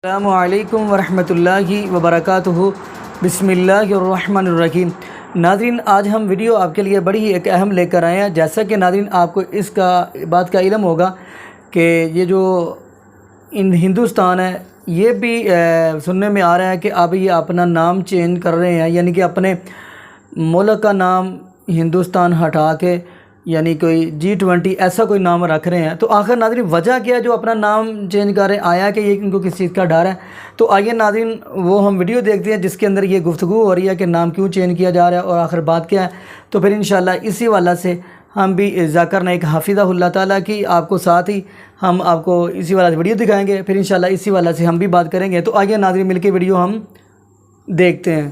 अस्सलामुअलैकुम वरहमतुल्लाहि वबरकातुहू। बिस्मिल्लाहिर्रहमानिर्रहीम। नाज़रीन, आज हम वीडियो आपके लिए बड़ी ही एक अहम लेकर आए हैं। जैसा कि नाज़रीन आपको इसका बात का इल्म होगा कि ये जो हिंदुस्तान है ये भी सुनने में आ रहा है कि अब ये अपना नाम चेंज कर रहे हैं, यानी कि अपने मुल्क का नाम हिंदुस्तान हटा के यानी कोई G20 ऐसा कोई नाम रख रहे हैं। तो आखिर नाज़रीन वजह क्या है जो अपना नाम चेंज कर रहे हैं? आया कि ये इनको किस चीज़ का डर है? तो आइए नाज़रीन वो हम वीडियो देखते हैं जिसके अंदर ये गुफ्तगू हो रही है कि नाम क्यों चेंज किया जा रहा है और आखिर बात क्या है। तो फिर इंशाल्लाह इसी वाला से हम भी ज़ाकिर नाइक हाफिज़हुल्लाह ताला की आपको साथ ही हम आपको इसी वाला वीडियो दिखाएँगे। फिर इंशाल्लाह इसी वाला से हम भी बात करेंगे। तो आइए नाज़रीन मिल के वीडियो हम देखते हैं।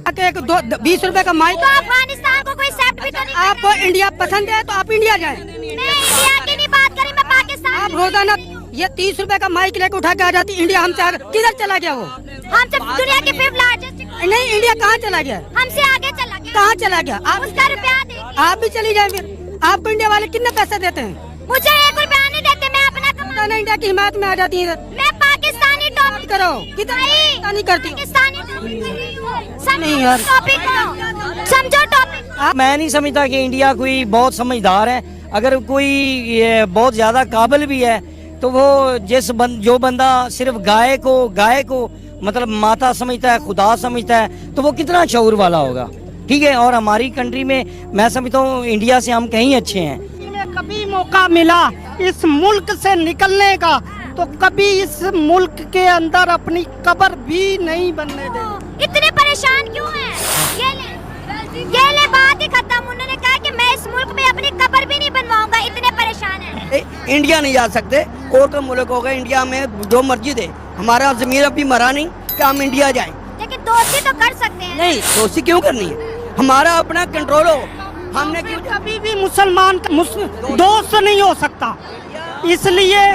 20 रुपए का माइक। तो अफगानिस्तान को कोई सेट भी तो नहीं। आपको इंडिया पसंद है तो आप इंडिया जाएं। मैं इंडिया की नहीं बात करी, मैं पाकिस्तान। आप रोजाना ये 30 रुपए का माइक लेके उठा के आ जाती इंडिया। हमसे किधर चला गया वो? हमसे दुनिया के 5th लार्जेस्ट। नहीं, इंडिया कहाँ चला गया? हमसे आगे चला गया। कहाँ चला गया? आप उसका रुपया दे। आप भी चली जाए फिर। आपको इंडिया वाले कितने पैसे देते हैं? मुझे 1 रुपया नहीं देते, मैं अपना कमाता। इंडिया की हिमायत में आ जाती है। मैं पाकिस्तानी टॉप करो किधर नहीं करती। पाकिस्तानी नहीं यार, टॉपिक समझो टॉपिक। मैं नहीं समझता कि इंडिया कोई बहुत समझदार है। अगर कोई बहुत ज़्यादा काबिल भी है तो वो जो बंदा सिर्फ गाय को मतलब माता समझता है, खुदा समझता है, तो वो कितना शऊर वाला होगा। ठीक है, और हमारी कंट्री में मैं समझता हूँ इंडिया से हम कहीं अच्छे हैं। कभी मौका मिला इस मुल्क से निकलने का तो कभी इस मुल्क के अंदर अपनी कब्र भी नहीं बनने दे। इतने परेशान क्यों हैं? ये ले बात ही खत्म। उन्होंने कहा कि मैं इस मुल्क में अपनी कब्र भी नहीं बनवाऊंगा, इतने परेशान हैं। इंडिया नहीं जा सकते, और तो मुल्क होगा। इंडिया में जो मर्जी दे, हमारा ज़मीर अभी मरा नहीं कि हम इंडिया जाएं। लेकिन दोस्ती तो कर सकते हैं। नहीं, दोस्ती क्यों करनी है? हमारा अपना कंट्रोल हो। हमने क्यों कभी भी मुसलमान दोस्त नहीं हो सकता, इसलिए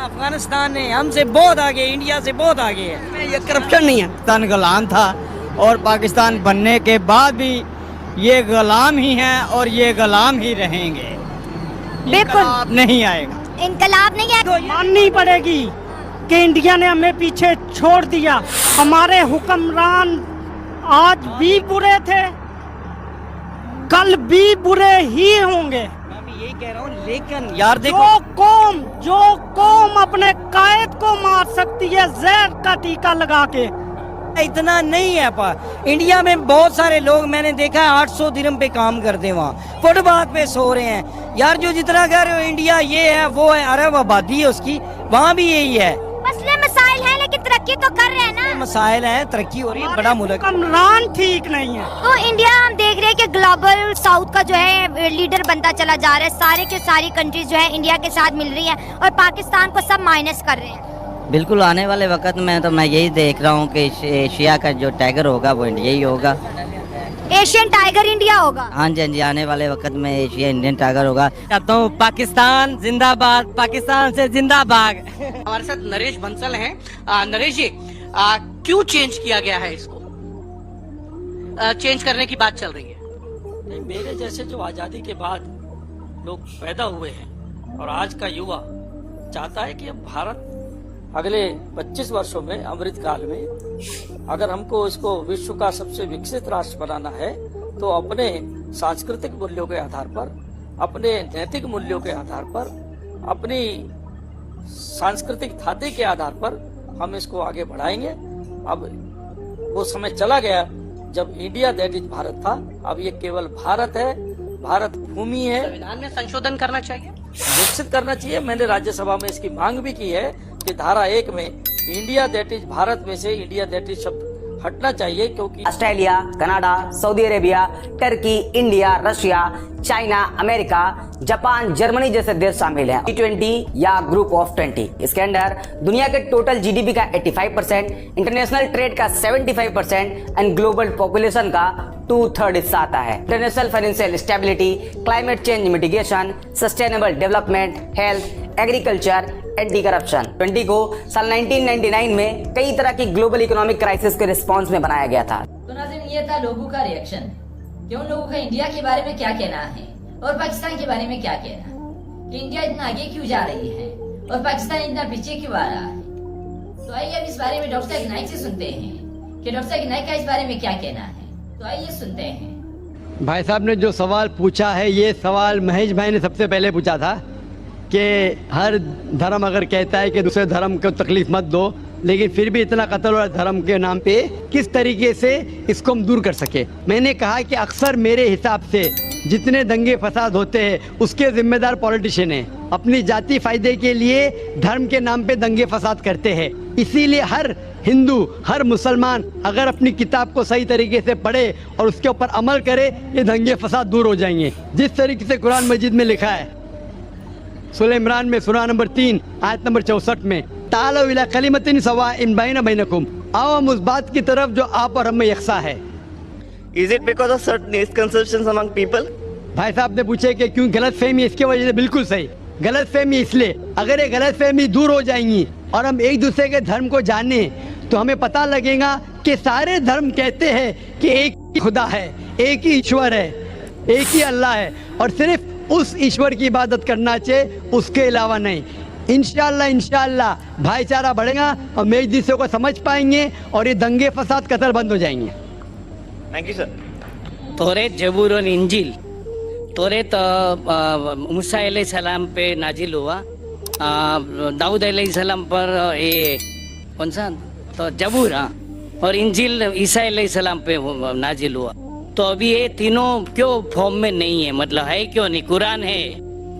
अफगानिस्तान ने हमसे बहुत आगे, इंडिया से बहुत आगे है। ये करप्शन नहीं है। पाकिस्तान गुलाम था और पाकिस्तान बनने के बाद भी ये गुलाम ही हैं और ये गुलाम ही रहेंगे। बिल्कुल नहीं आएगा, इनकलाब नहीं है। माननी पड़ेगी कि इंडिया ने हमें पीछे छोड़ दिया। हमारे हुक्मरान आज भी बुरे थे, कल भी बुरे ही होंगे। मैं भी यही कह रहा हूँ, लेकिन यार देखो, जो कौम अपने कायद को मार सकती है जहर का टीका लगा के, इतना नहीं है। इंडिया में बहुत सारे लोग मैंने देखा है 800 दिरहम पे काम करते हैं, वहाँ फुटपाथ पे सो रहे हैं। यार जो जितना कह रहे हो इंडिया ये है वो है, अरब आबादी है उसकी, वहाँ भी यही है। मसले मसाइल है लेकिन तरक्की तो कर रहे हैं ना। मसाइल है, तरक्की हो रही है, बड़ा मुल्क। हुक्मरान ठीक नहीं है। तो इंडिया हम देख रहे हैं कि ग्लोबल साउथ का जो है लीडर बनता चला जा रहा है। सारे के सारी कंट्रीज जो है इंडिया के साथ मिल रही हैं और पाकिस्तान को सब माइनस कर रहे हैं। बिल्कुल, आने वाले वक्त में तो मैं यही देख रहा हूँ कि एशिया का जो टाइगर होगा वो इंडिया ही होगा। एशियन टाइगर इंडिया होगा। हाँ जी, हाँ जी, आने वाले वक्त में एशिया इंडियन टाइगर होगा। कहता हूँ पाकिस्तान जिंदाबाद, पाकिस्तान से जिंदाबाद। हमारे साथ नरेश बंसल हैं। नरेश जी, क्यों चेंज किया गया है इसको? चेंज करने की बात चल रही है। मेरे जैसे जो आजादी के बाद लोग पैदा हुए हैं और आज का युवा चाहता है कि अब भारत अगले 25 वर्षों में, अमृत काल में, अगर हमको इसको विश्व का सबसे विकसित राष्ट्र बनाना है तो अपने सांस्कृतिक मूल्यों के आधार पर, अपने नैतिक मूल्यों के आधार पर, अपनी सांस्कृतिक धाते के आधार पर हम इसको आगे बढ़ाएंगे। अब वो समय चला गया जब इंडिया दैट इज भारत था। अब ये केवल भारत है, भारत भूमि है। संविधान में संशोधन करना चाहिए, विकसित करना चाहिए। मैंने राज्यसभा में इसकी मांग भी की है कि धारा 1 में इंडिया दैट इज भारत में से इंडिया दैट इज शब्द हटना चाहिए, क्योंकि Australia, Canada, Saudi Arabia, Turkey, India, Russia, China, America, Japan, Germany जैसे देश शामिल हैं। G20 या ग्रुप ऑफ 20, इसके अंदर दुनिया के टोटल जीडीपी का 85%, इंटरनेशनल ट्रेड का 75% एंड ग्लोबल पॉपुलेशन का 2/3 हिस्सा आता है। International financial stability, climate change mitigation, sustainable development, health, agriculture, anti corruption. 20 को साल 1999 में कई तरह की ग्लोबल इकोनॉमिक क्राइसिस के रिस्पॉन्स में बनाया गया था। तो नाज़रीन, ये था लोगों का रिएक्शन कि उन लोगों का इंडिया के बारे में क्या कहना है और पाकिस्तान के बारे में क्या कहना, कि इंडिया इतना आगे क्यों जा रही है और पाकिस्तान इतना पीछे क्यों आ रहा है। तो आइए अब इस बारे में डॉक्टर साकिर नाइक से सुनते हैं कि डॉक्टर साकिर नाइक का इस बारे में क्या कहना है। तो आइए सुनते हैं। भाई साहब ने जो सवाल पूछा है, ये सवाल महेश भाई ने सबसे पहले पूछा था कि हर धर्म अगर कहता है कि दूसरे धर्म को तकलीफ मत दो, लेकिन फिर भी इतना कत्ल और धर्म के नाम पे किस तरीके से इसको हम दूर कर सके। मैंने कहा कि अक्सर मेरे हिसाब से जितने दंगे फसाद होते हैं उसके जिम्मेदार पॉलिटिशियन हैं। अपनी जाति फायदे के लिए धर्म के नाम पे दंगे फसाद करते हैं। इसीलिए हर हिंदू, हर मुसलमान अगर अपनी किताब को सही तरीके से पढ़े और उसके ऊपर अमल करे, ये दंगे फसाद दूर हो जाएंगे। जिस तरीके से कुरान मजीद में लिखा है, सूरह इमरान में सूरह नंबर 3 आयत नंबर 64 में, तालो इला कलिमतिन सवाइन बैना बैनकुम, आओ हम उस बात की तरफ जो आप और हम में यकसा है। Is it because of certain misconceptions among people? भाई साहब ने पूछे कि क्यों गलत फहमी, इसके वजह से बिल्कुल सही। गलत फहमी इसलिए, अगर ये गलत फहमी दूर हो जाएंगी और हम एक दूसरे के धर्म को जाने तो हमें पता लगेगा कि सारे धर्म कहते हैं कि एक ही खुदा है, एक ही ईश्वर है, एक ही अल्लाह है और सिर्फ उस ईश्वर की इबादत करना चाहिए, उसके अलावा नहीं। इंशाअल्लाह भाईचारा बढ़ेगा और हम एक दूसरे को समझ पाएंगे और ये दंगे फसाद कत्ल बंद हो जाएंगे। Thank you sir. तौरेत, जबूर और इंजील। तौरेत मूसा अलैहिस्सलाम पे नाजिल हुआ, दाऊद अलैहिस्सलाम पर ये कौन सा तो जबूर, हाँ, और इंजील ईसा अलैहिस्सलाम पे नाजिल हुआ। तो अभी ये तीनों क्यों फॉर्म में नहीं है, मतलब है क्यों नहीं? कुरान है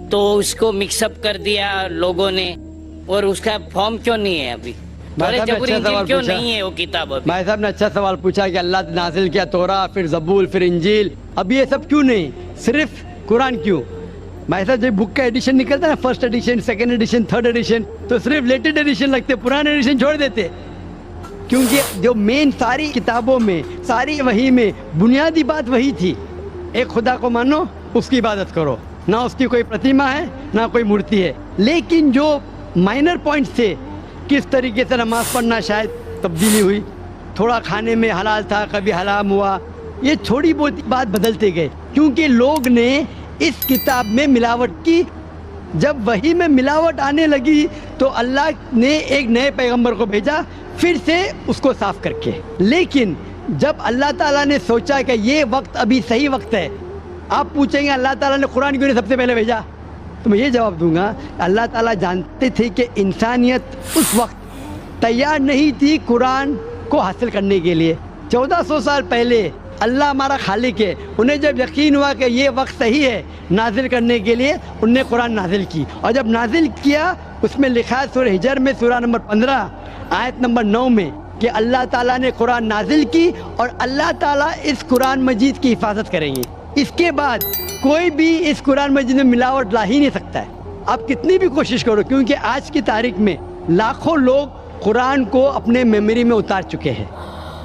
तो उसको मिक्सअप कर दिया लोगों ने और उसका फॉर्म क्यों नहीं है अभी? क्यों नहीं है वो किताब अभी? भाई साहब ने अच्छा सवाल पूछा कि अल्लाह ने नाजिल किया तौरा, फिर जबूर, फिर इंजील, अब ये सब क्यों नहीं, सिर्फ कुरान क्यों? भाई साहब जब बुक का एडिशन निकलता है ना, first edition, second edition, third edition, तो सिर्फ लेटेस्ट एडिशन लगते, पुराने एडिशन छोड़ देते। क्योंकि जो मेन सारी किताबों में, सारी वही में बुनियादी बात वही थी, एक खुदा को मानो, उसकी इबादत करो, ना उसकी कोई प्रतिमा है ना कोई मूर्ति है। लेकिन जो माइनर पॉइंट्स थे, किस तरीके से नमाज पढ़ना शायद तब्दीली हुई, थोड़ा खाने में हलाल था, कभी हराम हुआ, ये थोड़ी बहुत बात बदलते गए क्योंकि लोग ने इस किताब में मिलावट की। जब वही में मिलावट आने लगी तो अल्लाह ने एक नए पैगंबर को भेजा फिर से उसको साफ करके। लेकिन जब अल्लाह ताला ने सोचा कि ये वक्त अभी सही वक्त है, आप पूछेंगे अल्लाह ताला ने कुरान क्यों नहीं सबसे पहले भेजा, तो मैं ये जवाब दूंगा, अल्लाह ताला जानते थे कि इंसानियत उस वक्त तैयार नहीं थी कुरान को हासिल करने के लिए। 1400 साल पहले अल्लाह हमारा खालिक है, उन्हें जब यकीन हुआ कि ये वक्त सही है नाजिल करने के लिए, उनने कुरान नाजिल की। और जब नाजिल किया उसमें लिखा है सूरह हिजर में सूरह नंबर 15 आयत नंबर 9 में कि अल्लाह ताला ने कुरान नाजिल की और अल्लाह ताला इस कुरान मजीद की हिफाजत करेंगे। इसके बाद कोई भी इस कुरान मजीद में मिलावट ला ही नहीं सकता है, आप कितनी भी कोशिश करो, क्योंकि आज की तारीख में लाखों लोग कुरान को अपने मेमोरी में उतार चुके हैं।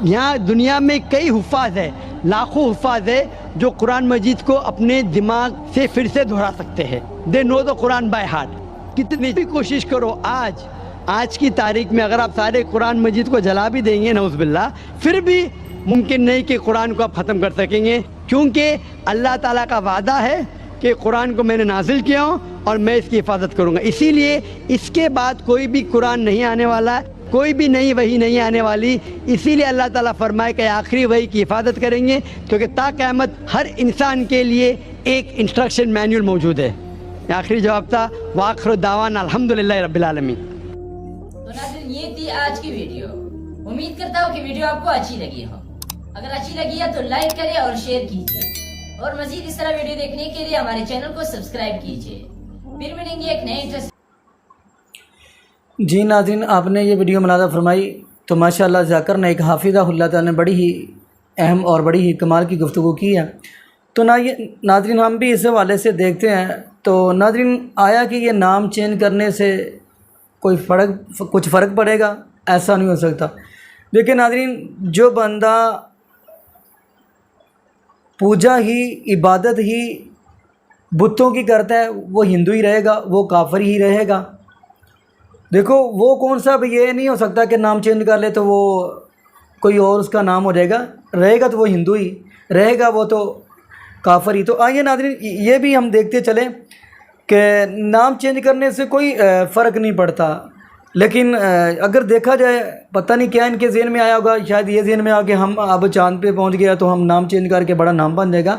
यहाँ दुनिया में कई हुफ़ाज़ है, लाखों हुफ़ाज़ है जो कुरान मजीद को अपने दिमाग से फिर से दोहरा सकते हैं। They know the Quran by heart. कितनी भी कोशिश करो, आज की तारीख में अगर आप सारे कुरान मजीद को जला भी देंगे नऊज़ुबिल्लाह, फिर भी मुमकिन नहीं कि कुरान को आप ख़त्म कर सकेंगे, क्योंकि अल्लाह ताला का वादा है कि कुरान को मैंने नाजिल किया हूँ और मैं इसकी हिफाजत करूँगा। इसीलिए इसके बाद कोई भी कुरान नहीं आने वाला, कोई भी नई वही नहीं आने वाली। इसीलिए अल्लाह ताला फरमाए कि आखिरी वही की हिफाजत करेंगे, क्योंकि ता क़यामत हर इंसान के लिए एक इंस्ट्रक्शन मैनुअल मौजूद है। आखिरी जवाब था वाखिर दावाना अल्हम्दुलिल्लाहि रब्बिल आलमीन। तो नाज़रीन, ये थी आज की वीडियो। उम्मीद करता हूँ कि वीडियो आपको अच्छी लगी हो। अगर अच्छी लगी है तो लाइक करें और शेयर कीजिए और मजीद इस तरह वीडियो देखने के लिए हमारे चैनल को सब्सक्राइब कीजिए। फिर मिलेंगे एक नए इंटरेस्ट। जी नाज़रीन, आपने ये वीडियो मुलाज़ा फरमाई तो माशाअल्लाह ज़ाकिर ने एक हाफिज़ाहुल्लाह ताला ने बड़ी ही अहम और बड़ी ही कमाल की गुफ्तगू की है। तो नाज़रीन हम भी इस हवाले से देखते हैं। तो नाज़रीन, आया कि ये नाम चेंज करने से कुछ फ़र्क पड़ेगा? ऐसा नहीं हो सकता। देखिए नाज़रीन, जो बंदा पूजा ही, इबादत ही बुतों की करता है वो हिंदू ही रहेगा, वो काफिर ही रहेगा। देखो वो कौन सा, अब ये नहीं हो सकता कि नाम चेंज कर ले तो वो कोई और उसका नाम हो जाएगा, रहेगा तो वो हिंदू ही रहेगा, वो तो काफिर ही। तो आइए नाज़रीन, ये भी हम देखते चलें कि नाम चेंज करने से कोई फ़र्क नहीं पड़ता। लेकिन अगर देखा जाए पता नहीं क्या इनके ज़हन में आया होगा, शायद ये ज़हन में आ कि हम अब चाँद पे पहुंच गया तो हम नाम चेंज करके बड़ा नाम बन जाएगा।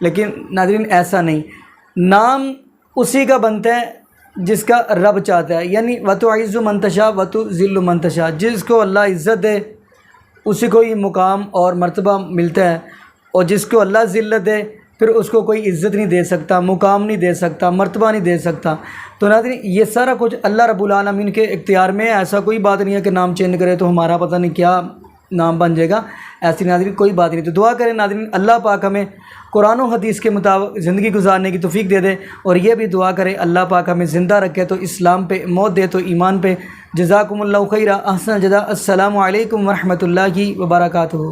लेकिन नाज़रीन ऐसा नहीं, नाम उसी का बनता है जिसका रब चाहता है। यानी वतुइज़्ज़ु मन तशा वतुज़िल्लु मन तशा, जिसको अल्लाह इज़्ज़त दे उसी को ही मुकाम और मर्तबा मिलता है, और जिसको अल्लाह ज़िल्लत दे फिर उसको कोई इज़्ज़त नहीं दे सकता, मुकाम नहीं दे सकता, मर्तबा नहीं दे सकता। तो नाज़रीन ये सारा कुछ अल्लाह रब्बुल आलमीन के इख्तियार में है। ऐसा कोई बात नहीं है कि नाम चेंज करे तो हमारा पता नहीं क्या नाम बन जाएगा, ऐसी नाज़रीन कोई बात नहीं। तो दुआ करें नाज़रीन अल्लाह पाक हमें कुरान और हदीस के मुताबिक ज़िंदगी गुजारने की तौफीक दे दे, और ये भी दुआ करें अल्लाह पाक हमें ज़िंदा रखे तो इस्लाम पे, मौत दे तो ईमान पे। जज़ाकुमुल्लाहु खैरा, अहसन जज़ा। अस्सलामु अलैकुम व रहमतुल्लाहि व बरकातुहू।